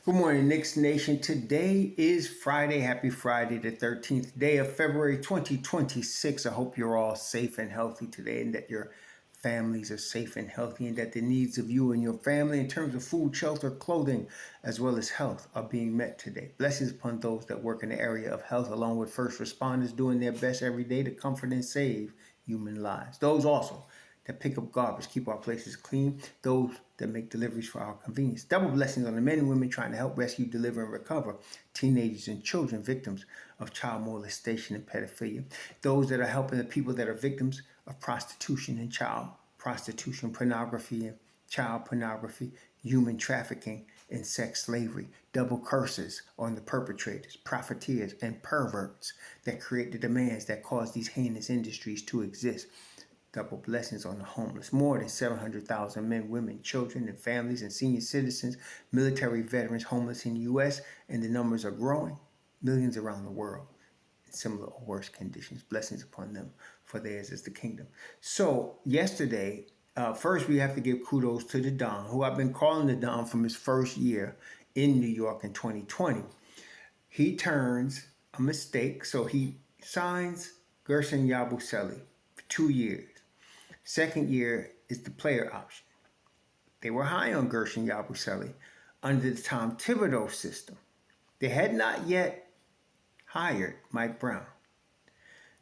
Good morning, Knicks Nation. Today is Friday. Happy Friday, the 13th day of February 2026. I hope you're all safe and healthy today and that your families are safe and healthy and that the needs of you and your family in terms of food, shelter, clothing, as well as health are being met today. Blessings upon those that work in the area of health along with first responders doing their best every day to comfort and save human lives. Those also that pick up garbage, keep our places clean, those that make deliveries for our convenience. Double blessings on the men and women trying to help rescue, deliver, and recover teenagers and children victims of child molestation and pedophilia. Those that are helping the people that are victims of prostitution and child prostitution, pornography and child pornography, human trafficking, and sex slavery. Double curses on the perpetrators, profiteers, and perverts that create the demands that cause these heinous industries to exist. Double blessings on the homeless. More than 700,000 men, women, children, and families, and senior citizens, military veterans homeless in the U.S., and the numbers are growing. Millions around the world in similar or worse conditions. Blessings upon them, for theirs is the kingdom. So yesterday, first we have to give kudos to the Don, who I've been calling the Don from his first year in New York in 2020. He turns a mistake, so he signs Gerson Yabusele for 2 years. Second year is the player option. They were high on Gerson Yabusele under the Tom Thibodeau system. They had not yet hired Mike Brown.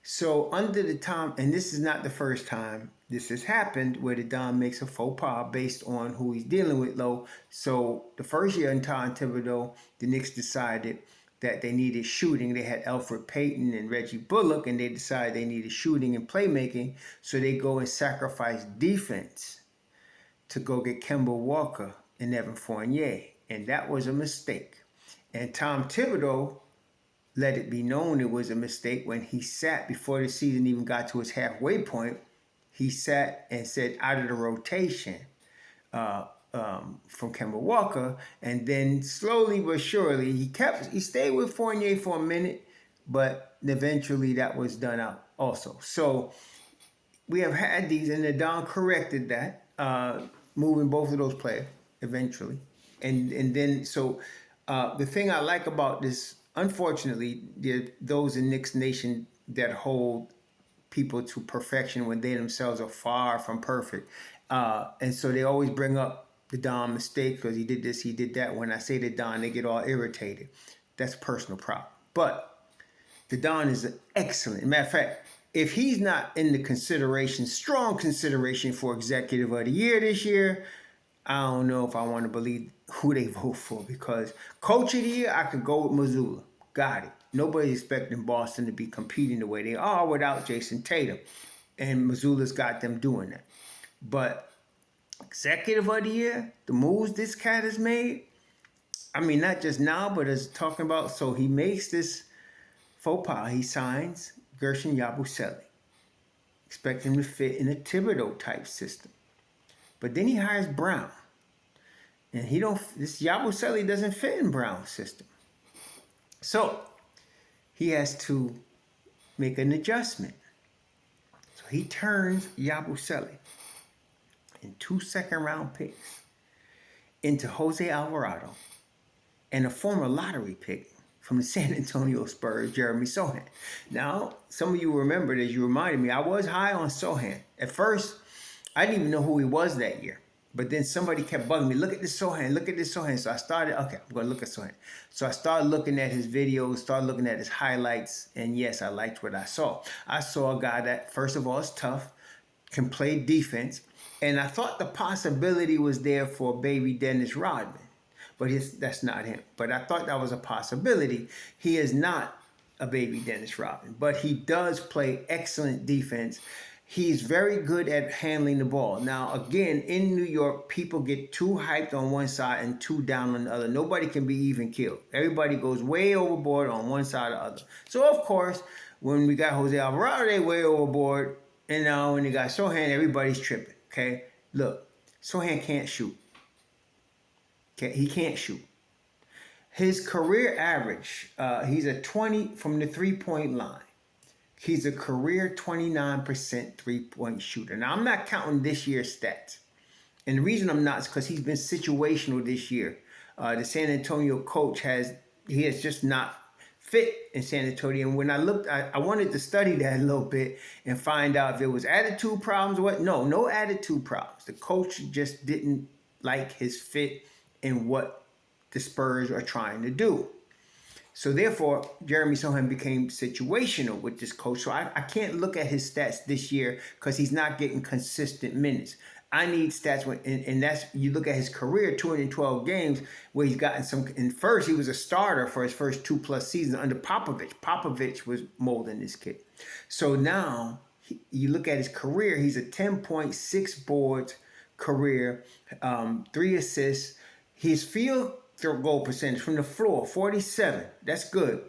So under the Tom, and this is not the first time this has happened where the Don makes a faux pas based on who he's dealing with low. So the first year in Tom Thibodeau, the Knicks decided that they needed shooting. They had Alfred Payton and Reggie Bullock, and they decided they needed shooting and playmaking. So they go and sacrifice defense to go get Kemba Walker and Evan Fournier. And that was a mistake. And Tom Thibodeau let it be known it was a mistake when he sat before the season even got to its halfway point. He sat and said out of the rotation from Kemba Walker, and then slowly but surely he stayed with Fournier for a minute, but eventually that was done out also. So we have had these, and the Don corrected that, moving both of those players eventually, and then so the thing I like about this, unfortunately, there are those in Knicks Nation that hold people to perfection when they themselves are far from perfect. And so they always bring up the Don mistake because he did this, he did that. When I say the Don, they get all irritated. That's a personal problem. But the Don is excellent. Matter of fact, if he's not in the consideration, strong consideration for Executive of the Year this year, I don't know if I want to believe who they vote for, because Coach of the Year, I could go with Mazzulla. Got it. Nobody's expecting Boston to be competing the way they are without Jason Tatum. And Mazzulla's got them doing that. But Executive of the Year, the moves this cat has made, I mean, not just now, but as talking about, so he makes this faux pas. He signs Gerson Yabusele. Expect him to fit in a Thibodeau type system. But then he hires Brown. And this Yabusele doesn't fit in Brown's system. So he has to make an adjustment. So he turns Yabusele and 2 second-round picks into Jose Alvarado and a former lottery pick from the San Antonio Spurs, Jeremy Sochan. Now, some of you remembered, as you reminded me, I was high on Sochan. At first, I didn't even know who he was that year. But then somebody kept bugging me, look at this Sochan, look at this Sochan. So I started, okay, I'm going to look at Sochan. So I started looking at his videos, started looking at his highlights, and yes, I liked what I saw. I saw a guy that, first of all, is tough, can play defense, and I thought the possibility was there for baby Dennis Rodman, but that's not him. But I thought that was a possibility. He is not a baby Dennis Rodman, but he does play excellent defense. He's very good at handling the ball. Now, again, in New York, people get too hyped on one side and too down on the other. Nobody can be even killed. Everybody goes way overboard on one side or the other. So, of course, when we got Jose Alvarado, they way overboard. And now when they got Sochan, everybody's tripping, okay? Look, Sochan can't shoot. Okay, he can't shoot. His career average, he's a 20 from the three-point line. He's a career 29% three-point shooter. Now, I'm not counting this year's stats. And the reason I'm not is because he's been situational this year. The San Antonio coach has just not fit in San Antonio. And when I looked, I wanted to study that a little bit and find out if it was attitude problems or what. No attitude problems. The coach just didn't like his fit in what the Spurs are trying to do. So therefore, Jeremy Sochan became situational with this coach. So I can't look at his stats this year because he's not getting consistent minutes. I need stats when, and that's, you look at his career, 212 games, where he's gotten some. And first, he was a starter for his first 2+ seasons under Popovich. Popovich was molding this kid. So now you look at his career, he's a 10.6 boards career, 3 assists. His field goal percentage from the floor, 47. That's good.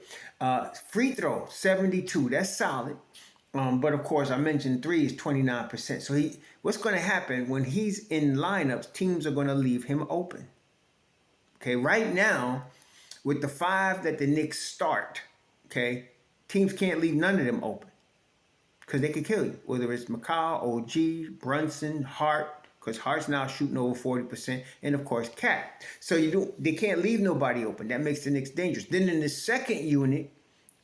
Free throw, 72. That's solid. But of course, I mentioned 3 is 29%. So what's going to happen when he's in lineups? Teams are going to leave him open. Okay, right now, with the 5 that the Knicks start, okay, teams can't leave none of them open because they could kill you. Whether it's McCall, OG, Brunson, Hart, because Hart's now shooting over 40%, and of course Cat. So they can't leave nobody open. That makes the Knicks dangerous. Then in the second unit,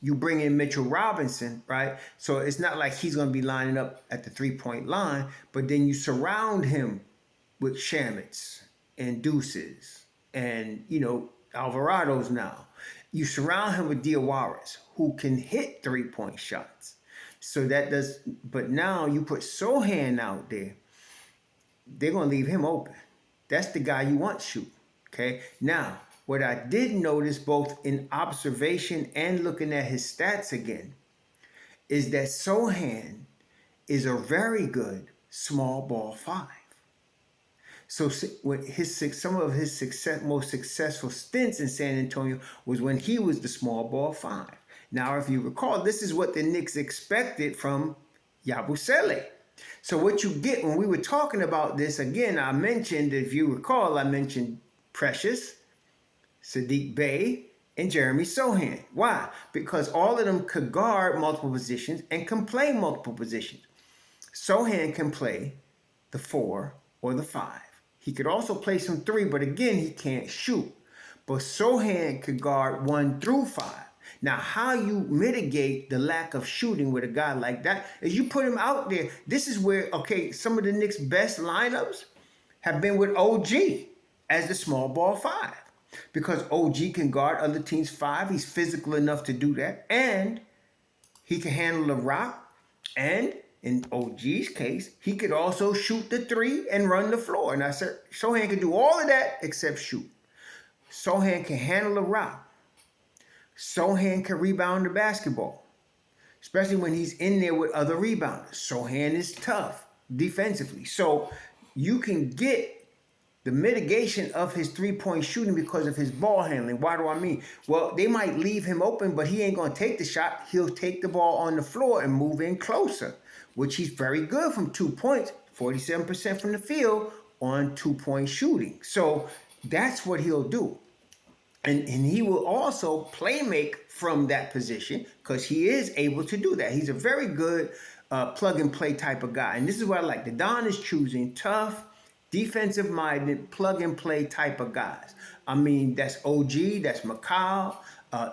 you bring in Mitchell Robinson, right? So it's not like he's going to be lining up at the 3-point line, but then you surround him with Shamets and Deuces and, Alvarados now. You surround him with Diawaras who can hit 3-point shots. So that does, but now you put Sochan out there, they're going to leave him open. That's the guy you want shoot. Okay. Now, what I did notice both in observation and looking at his stats again is that Sochan is a very good small ball 5. So some of his most successful stints in San Antonio was when he was the small ball 5. Now, if you recall, this is what the Knicks expected from Yabusele. So what you get when we were talking about this, again, I mentioned, if you recall, I mentioned Precious, Saddiq Bey, and Jeremy Sochan. Why? Because all of them could guard multiple positions and can play multiple positions. Sochan can play the 4 or the 5. He could also play some 3, but again, he can't shoot. But Sochan could guard 1 through 5. Now, how you mitigate the lack of shooting with a guy like that is you put him out there. This is where, some of the Knicks' best lineups have been with OG as the small ball 5. Because OG can guard other teams' 5. He's physical enough to do that. And he can handle the rock. And in OG's case, he could also shoot the 3 and run the floor. And I said, Sochan can do all of that except shoot. Sochan can handle the rock. Sochan can rebound the basketball, especially when he's in there with other rebounders. Sochan is tough defensively. So you can get the mitigation of his 3-point shooting because of his ball handling. Why do I mean? Well, they might leave him open, but he ain't going to take the shot. He'll take the ball on the floor and move in closer, which he's very good from 2 points, 47% from the field on 2-point shooting. So that's what he'll do. And he will also play make from that position because he is able to do that. He's a very good plug-and-play type of guy. And this is what I like. The Don is choosing tough, defensive-minded, plug-and-play type of guys. I mean, that's OG, that's McCall,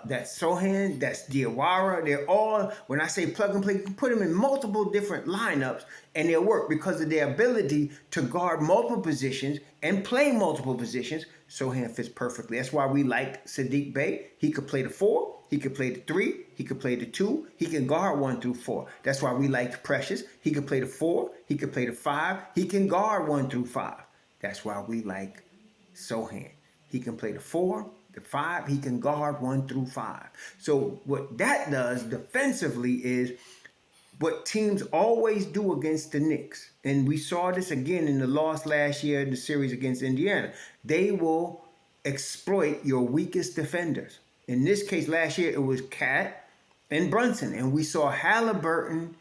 that's Sochan, that's Diawara. They're all, when I say plug-and-play, you can put them in multiple different lineups and they'll work because of their ability to guard multiple positions and play multiple positions. Sochan fits perfectly. That's why we like Saddiq Bey. He could play the 4. He could play the 3. He could play the 2. He can guard 1 through 4. That's why we like Precious. He could play the 4. He could play the 5. He can guard 1 through 5. That's why we like Sochan. He can play the 4, the 5. He can guard 1 through 5. So what that does defensively is what teams always do against the Knicks. And we saw this again in the loss last year in the series against Indiana. They will exploit your weakest defenders. In this case, last year, it was Cat and Brunson. And we saw Halliburton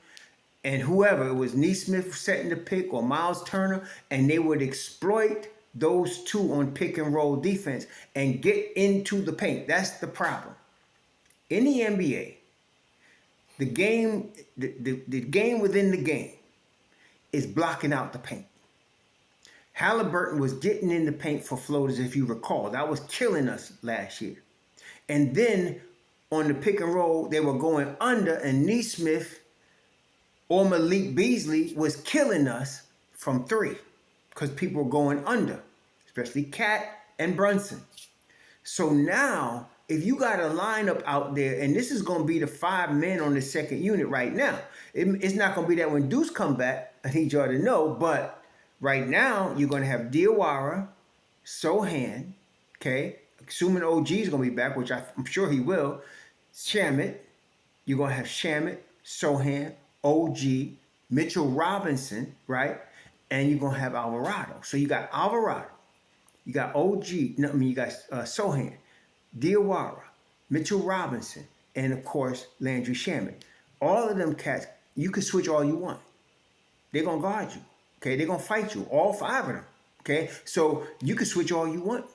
and whoever, it was Neesmith setting the pick or Miles Turner, and they would exploit those two on pick and roll defense and get into the paint. That's the problem. In the NBA, the game within the game is blocking out the paint. Halliburton was getting in the paint for floaters, if you recall. That was killing us last year. And then on the pick and roll, they were going under, and Neesmith or Malik Beasley was killing us from three because people were going under, especially Cat and Brunson. So now, if you got a lineup out there, and this is going to be the 5 men on the second unit right now. It's not going to be that when Deuce come back. I need y'all to know, but right now you're going to have Diawara, Sochan, okay, assuming OG is going to be back, which I'm sure he will. Shamet, you're going to have Shamet, Sochan, OG, Mitchell Robinson, right? And you're going to have Alvarado. So you got Alvarado, you got you got Sochan, Diawara, Mitchell Robinson, and of course, Landry Shamet. All of them cats, you can switch all you want. They're going to guard you, okay? They're going to fight you, all 5 of them, okay? So you can switch all you want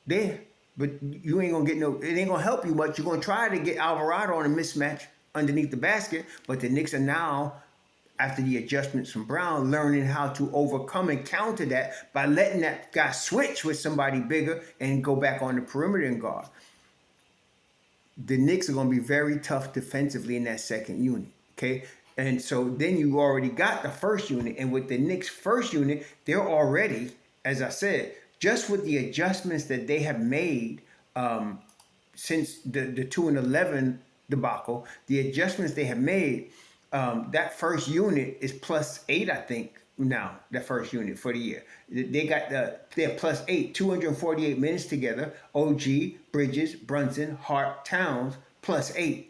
there, but you ain't going to get it ain't going to help you much. You're going to try to get Alvarado on a mismatch underneath the basket, but the Knicks are now, after the adjustments from Brown, learning how to overcome and counter that by letting that guy switch with somebody bigger and go back on the perimeter and guard. The Knicks are going to be very tough defensively in that second unit, okay? And so then you already got the first unit, and with the Knicks' first unit, they're already, as I said, just with the adjustments that they have made since the 2-11 debacle, the adjustments they have made, that first unit is +8, I think, now, the first unit for the year. They're +8, 248 minutes together. OG, Bridges, Brunson, Hart, Towns, +8.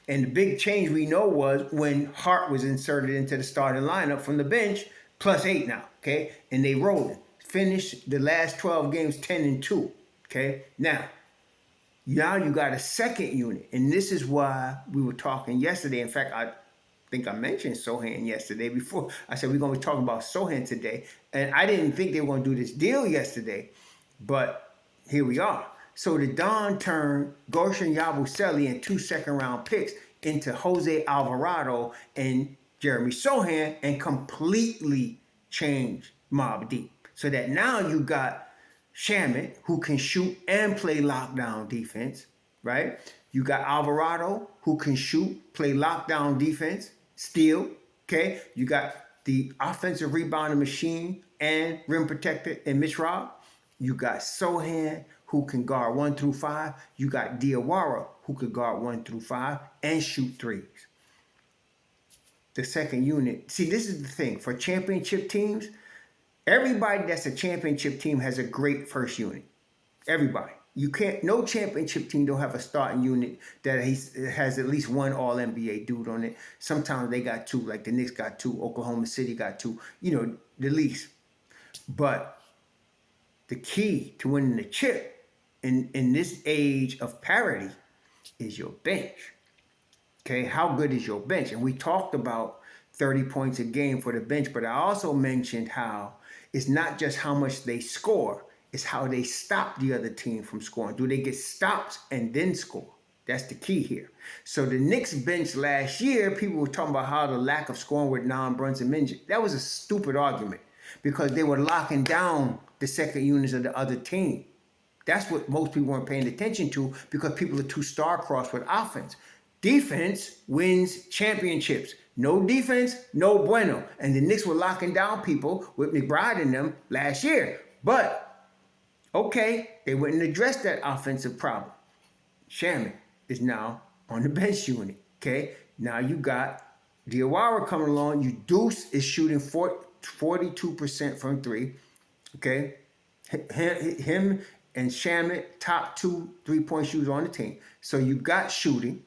And the big change we know was when Hart was inserted into the starting lineup from the bench, +8 now, okay? And they rolling. Finished the last 12 games 10-2, okay? Now you got a second unit, and this is why we were talking yesterday. In fact, I think I mentioned Sochan yesterday before. I said we're going to be talking about Sochan today, and I didn't think they were going to do this deal yesterday, but here we are. So the Don turned Goshen Yabusele and 2 second-round picks into Jose Alvarado and Jeremy Sochan and completely changed MobDeep. So that now you got Shamet, who can shoot and play lockdown defense, right? You got Alvarado, who can shoot, play lockdown defense, steal, okay? You got the offensive rebounding machine and rim protector in Mitch Rob. You got Sochan, who can guard 1 through 5. You got Diawara, who could guard 1 through 5 and shoot threes. The second unit. See, this is the thing. For championship teams, everybody that's a championship team has a great first unit. Everybody. You can't, no championship team don't have a starting unit that has at least one All-NBA dude on it. Sometimes they got 2, like the Knicks got 2, Oklahoma City got 2, the least. But the key to winning the chip in this age of parity is your bench. Okay, how good is your bench? And we talked about 30 points a game for the bench, but I also mentioned how it's not just how much they score, it's how they stop the other team from scoring. Do they get stops and then score? That's the key here. So the Knicks bench last year, people were talking about how the lack of scoring with non-Brunson mentioned. That was a stupid argument because they were locking down the second units of the other team. That's what most people weren't paying attention to because people are too star-crossed with offense. Defense wins championships. No defense, no bueno. And the Knicks were locking down people with McBride in them last year. But, okay, they wouldn't address that offensive problem. Shamet is now on the bench unit, okay? Now you got Diawara coming along. Deuce is shooting 42% from 3, okay? Him and Shamet, top 2 3-point shooters on the team. So you got shooting.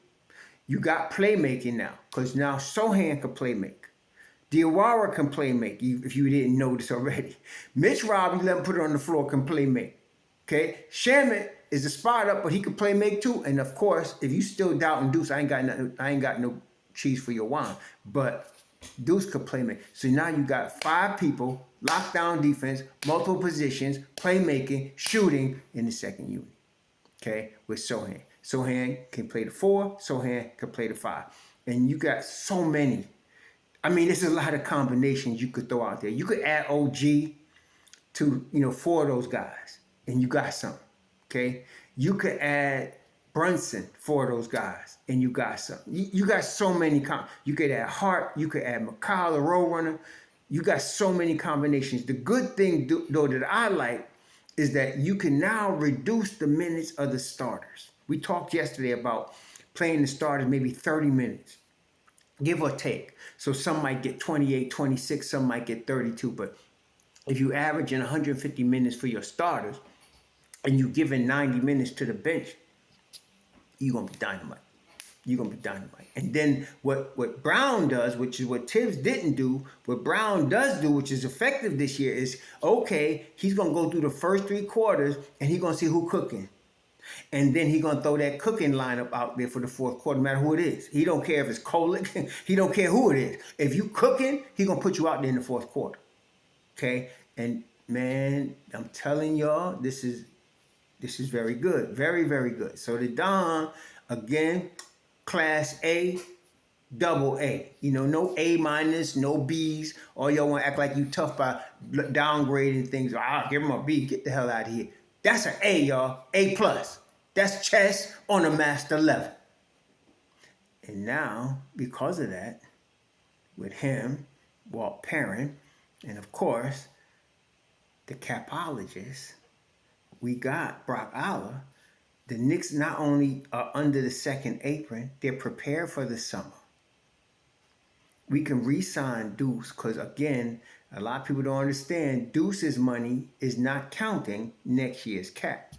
You got playmaking now, because now Sochan can play make. Diawara can play make, if you didn't notice already. Mitch Rob, you let him put it on the floor, can play make. Okay? Shamet is a spot up, but he can play make too. And of course, if you still doubting Deuce, I ain't got no cheese for your wine. But Deuce could play make. So now you got 5 people, lockdown defense, multiple positions, playmaking, shooting in the second unit. Okay? With Sochan. Sochan can play the 4. Sochan can play the 5. And you got so many. I mean, there's a lot of combinations you could throw out there. You could add OG to, four of those guys, and you got something. Okay, you could add Brunson, four of those guys, and you got something. You got so many. You could add Hart. You could add McCall, the road runner. You got so many combinations. The good thing, though, that I like is that you can now reduce the minutes of the starters. We talked yesterday about playing the starters maybe 30 minutes, give or take. So some might get 28, 26, some might get 32. But if you average in 150 minutes for your starters and you giving 90 minutes to the bench, you're going to be dynamite. You're going to be dynamite. And then what Brown does, which is what Tibbs didn't do, what Brown does do, which is effective this year, is, okay, he's going to go through the first three quarters and he's going to see who cooking. And then he's going to throw that cooking lineup out there for the fourth quarter, no matter who it is. He don't care if it's Kolick. He don't care who it is. If you cooking, he's going to put you out there in the fourth quarter. Okay? And, man, I'm telling y'all, this is very good. Very, very good. So the Don, again, Class A, double A. No A minus, no B's. All y'all want to act like you tough by downgrading things. I'll give him a B. Get the hell out of here. That's an A, y'all. A plus. That's chess on a master level. And now, because of that, with him, Walt Perrin, and of course, the capologist, we got Brock Aller. The Knicks not only are under the second apron, they're prepared for the summer. We can re-sign Deuce because, again, a lot of people don't understand Deuce's money is not counting next year's cap.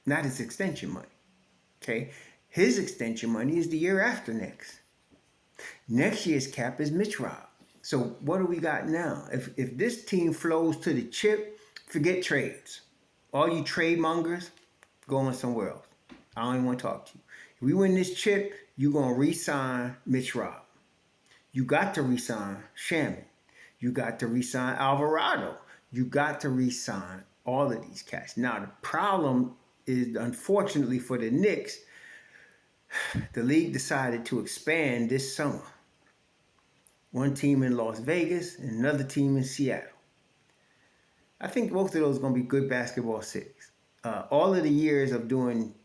Not his extension money. Okay? His extension money is the year after next. Next year's cap is Mitch Rob. So what do we got now? If this team flows to the chip, forget trades. All you trade mongers, going somewhere else. I don't even want to talk to you. If we win this chip, you're going to re-sign Mitch Rob. You got to re-sign Shamet. You got to re-sign Alvarado. You got to re-sign all of these cats. Now, the problem is, unfortunately for the Knicks, the league decided to expand this summer. One team in Las Vegas and another team in Seattle. I think both of those are going to be good basketball cities. All of the years of doing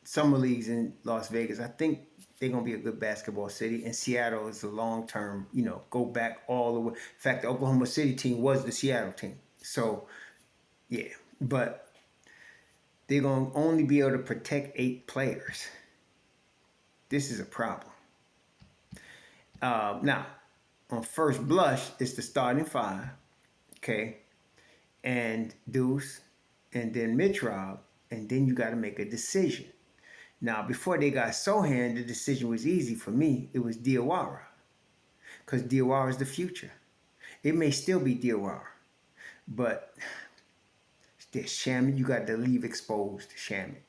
summer leagues in Las Vegas, I think they're going to be a good basketball city. And Seattle is a long-term, go back all the way. In fact, the Oklahoma City team was the Seattle team. So, yeah. But they're going to only be able to protect 8 players. This is a problem. Now, on first blush, it's the starting 5. Okay. And Deuce, and then Mitch Rob, and then you got to make a decision. Now, before they got Sochan, the decision was easy for me. It was Diawara, because Diawara is the future. It may still be Diawara, but there's Shamet. You got to leave exposed Shamet.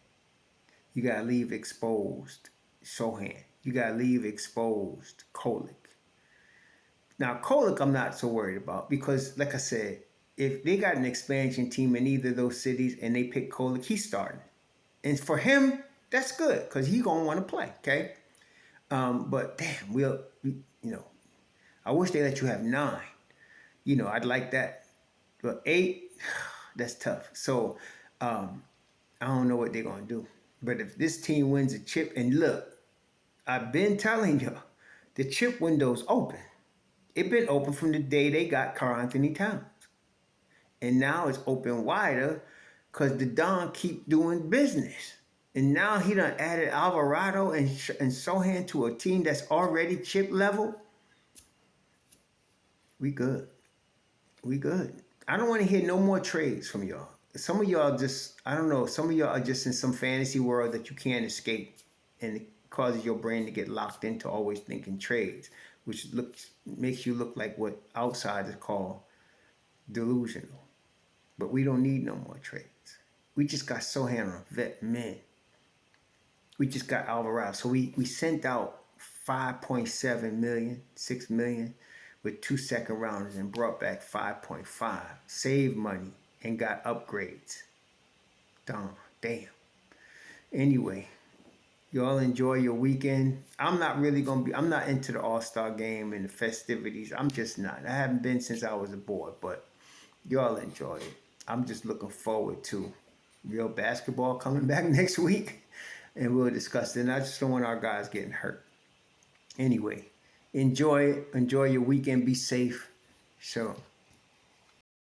You got to leave exposed Sochan. You got to leave exposed Kolick. Now, Kolick, I'm not so worried about because, like I said, if they got an expansion team in either of those cities and they pick Kolick, he's starting. And for him, that's good because he's going to want to play, okay? But damn, I wish they let you have 9. I'd like that. But 8, that's tough. So I don't know what they're going to do. But if this team wins a chip, and look, I've been telling you, the chip window's open. It's been open from the day they got Karl-Anthony Towns. And now it's open wider because the Don keep doing business. And now he done added Alvarado and Sochan to a team that's already chip level. We good. We good. I don't want to hear no more trades from y'all. Some of y'all just, I don't know, some of y'all are just in some fantasy world that you can't escape. And it causes your brain to get locked into always thinking trades, which makes you look like what outsiders call delusional. But we don't need no more trades. We just got Sochan on vet men. We just got Alvarado. So we sent out 5.7 million, 6 million with 2 second rounders and brought back 5.5. Saved money and got upgrades. Damn. Anyway, y'all enjoy your weekend. I'm not into the All-Star game and the festivities. I'm just not. I haven't been since I was a boy, but Y'all enjoy it. I'm just looking forward to real basketball coming back next week, and we'll discuss it. And I just don't want our guys getting hurt. Anyway, enjoy it. Enjoy your weekend. Be safe. So.